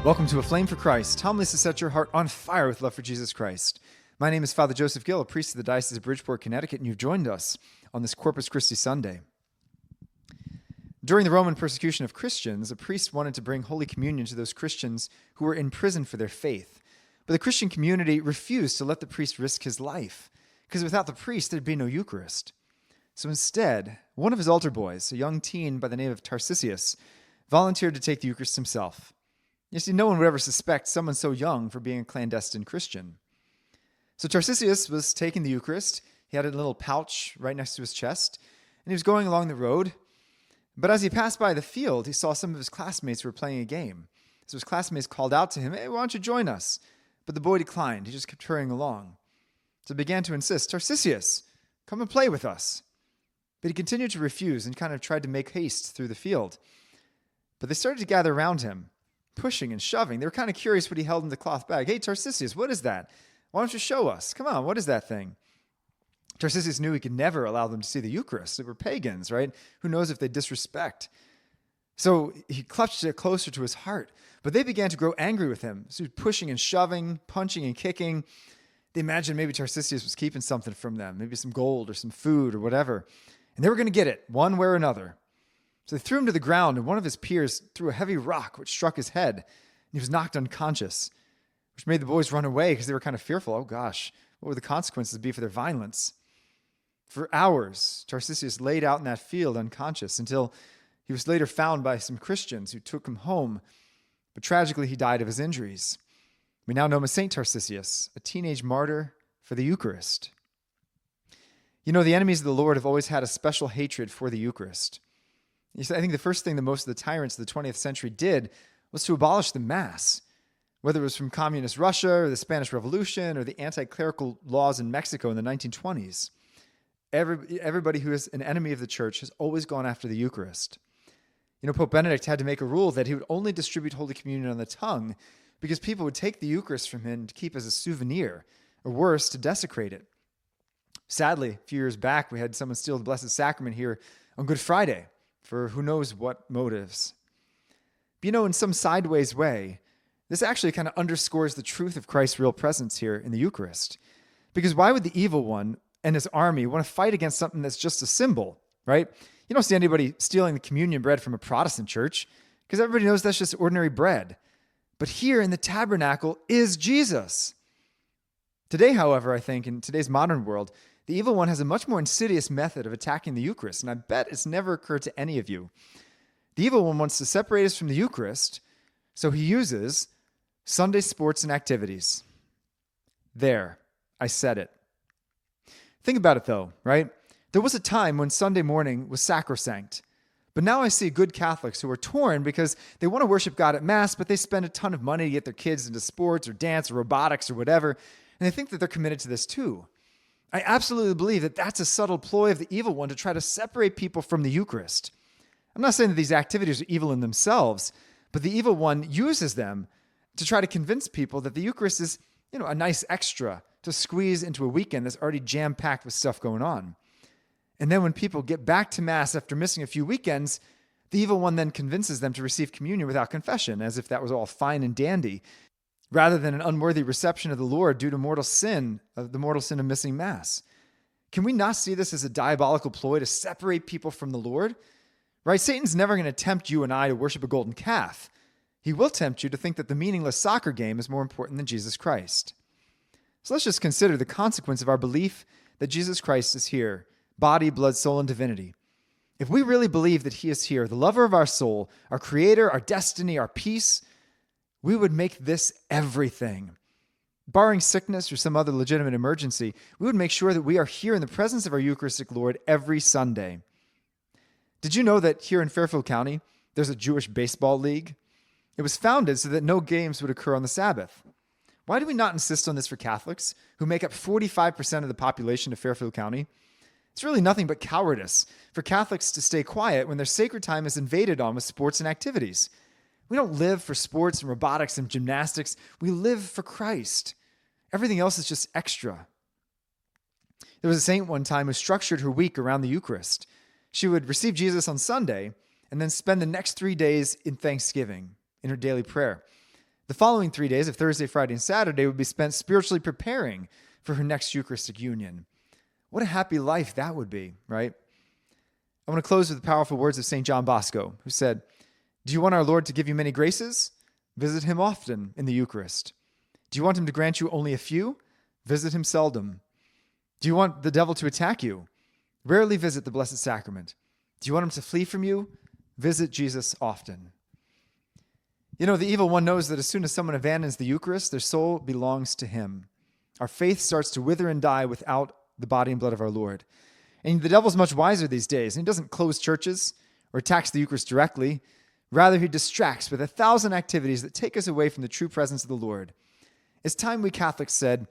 Welcome to Aflame for Christ, homilies to set your heart on fire with love for Jesus Christ. My name is Father Joseph Gill, a priest of the Diocese of Bridgeport, Connecticut, and you've joined us on this Corpus Christi Sunday. During the Roman persecution of Christians, a priest wanted to bring Holy Communion to those Christians who were in prison for their faith. But the Christian community refused to let the priest risk his life, because without the priest, there'd be no Eucharist. So instead, one of his altar boys, a young teen by the name of Tarcisius, volunteered to take the Eucharist himself. You see, no one would ever suspect someone so young for being a clandestine Christian. So Tarcisius was taking the Eucharist. He had a little pouch right next to his chest, and he was going along the road. But as he passed by the field, he saw some of his classmates were playing a game. So his classmates called out to him, "Hey, why don't you join us?" But the boy declined. He just kept hurrying along. So he began to insist, "Tarcisius, come and play with us." But he continued to refuse and kind of tried to make haste through the field. But they started to gather around him, pushing and shoving. They were kind of curious what he held in the cloth bag. "Hey, Tarcisius, what is that? Why don't you show us? Come on, what is that thing?" Tarcisius knew he could never allow them to see the Eucharist. They were pagans, right? Who knows if they disrespect? So he clutched it closer to his heart. But they began to grow angry with him. So he was pushing and shoving, punching and kicking. They imagined maybe Tarcisius was keeping something from them, maybe some gold or some food or whatever. And they were going to get it one way or another. So they threw him to the ground, and one of his peers threw a heavy rock, which struck his head, and he was knocked unconscious, which made the boys run away because they were kind of fearful. Oh gosh, what would the consequences be for their violence? For hours, Tarcisius laid out in that field unconscious until he was later found by some Christians who took him home, but tragically he died of his injuries. We now know him as Saint Tarcisius, a teenage martyr for the Eucharist. You know, the enemies of the Lord have always had a special hatred for the Eucharist. I think the first thing that most of the tyrants of the 20th century did was to abolish the Mass, whether it was from communist Russia or the Spanish Revolution or the anti-clerical laws in Mexico in the 1920s. Everybody who is an enemy of the church has always gone after the Eucharist. You know, Pope Benedict had to make a rule that he would only distribute Holy Communion on the tongue because people would take the Eucharist from him to keep as a souvenir, or worse, to desecrate it. Sadly, a few years back, we had someone steal the Blessed Sacrament here on Good Friday, for who knows what motives. But you know, in some sideways way, this actually kind of underscores the truth of Christ's real presence here in the Eucharist. Because why would the evil one and his army want to fight against something that's just a symbol, right? You don't see anybody stealing the communion bread from a Protestant church because everybody knows that's just ordinary bread. But here in the tabernacle is Jesus. Today, however, I think in today's modern world, the evil one has a much more insidious method of attacking the Eucharist, and I bet it's never occurred to any of you. The evil one wants to separate us from the Eucharist, so he uses Sunday sports and activities. There, I said it. Think about it though, right? There was a time when Sunday morning was sacrosanct, but now I see good Catholics who are torn because they want to worship God at Mass, but they spend a ton of money to get their kids into sports or dance or robotics or whatever, and they think that they're committed to this too. I absolutely believe that that's a subtle ploy of the evil one to try to separate people from the Eucharist. I'm not saying that these activities are evil in themselves, but the evil one uses them to try to convince people that the Eucharist is, a nice extra to squeeze into a weekend that's already jam-packed with stuff going on. And then when people get back to Mass after missing a few weekends, the evil one then convinces them to receive communion without confession, as if that was all fine and dandy, rather than an unworthy reception of the Lord due to the mortal sin of missing Mass. Can we not see this as a diabolical ploy to separate people from the Lord? Right? Satan's never going to tempt you and I to worship a golden calf. He will tempt you to think that the meaningless soccer game is more important than Jesus Christ. So let's just consider the consequence of our belief that Jesus Christ is here, body, blood, soul, and divinity. If we really believe that he is here, the lover of our soul, our creator, our destiny, our peace, we would make this everything. Barring sickness or some other legitimate emergency, we would make sure that we are here in the presence of our Eucharistic Lord every Sunday. Did you know that here in Fairfield County, there's a Jewish baseball league? It was founded so that no games would occur on the Sabbath. Why do we not insist on this for Catholics, who make up 45% of the population of Fairfield County? It's really nothing but cowardice for Catholics to stay quiet when their sacred time is invaded on with sports and activities. We don't live for sports and robotics and gymnastics. We live for Christ. Everything else is just extra. There was a saint one time who structured her week around the Eucharist. She would receive Jesus on Sunday and then spend the next 3 days in thanksgiving, in her daily prayer. The following 3 days of Thursday, Friday, and Saturday would be spent spiritually preparing for her next Eucharistic union. What a happy life that would be, right? I want to close with the powerful words of St. John Bosco, who said, "Do you want our Lord to give you many graces? Visit him often in the Eucharist. Do you want him to grant you only a few? Visit him seldom. Do you want the devil to attack you? Rarely visit the Blessed Sacrament. Do you want him to flee from you? Visit Jesus often." You know, the evil one knows that as soon as someone abandons the Eucharist, their soul belongs to him. Our faith starts to wither and die without the body and blood of our Lord. And the devil's much wiser these days, and he doesn't close churches or attacks the Eucharist directly. Rather, he distracts with 1,000 activities that take us away from the true presence of the Lord. It's time we Catholics said,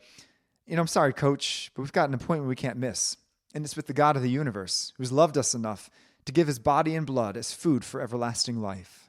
I'm sorry, Coach, but we've got an appointment we can't miss. And it's with the God of the universe, who's loved us enough to give his body and blood as food for everlasting life.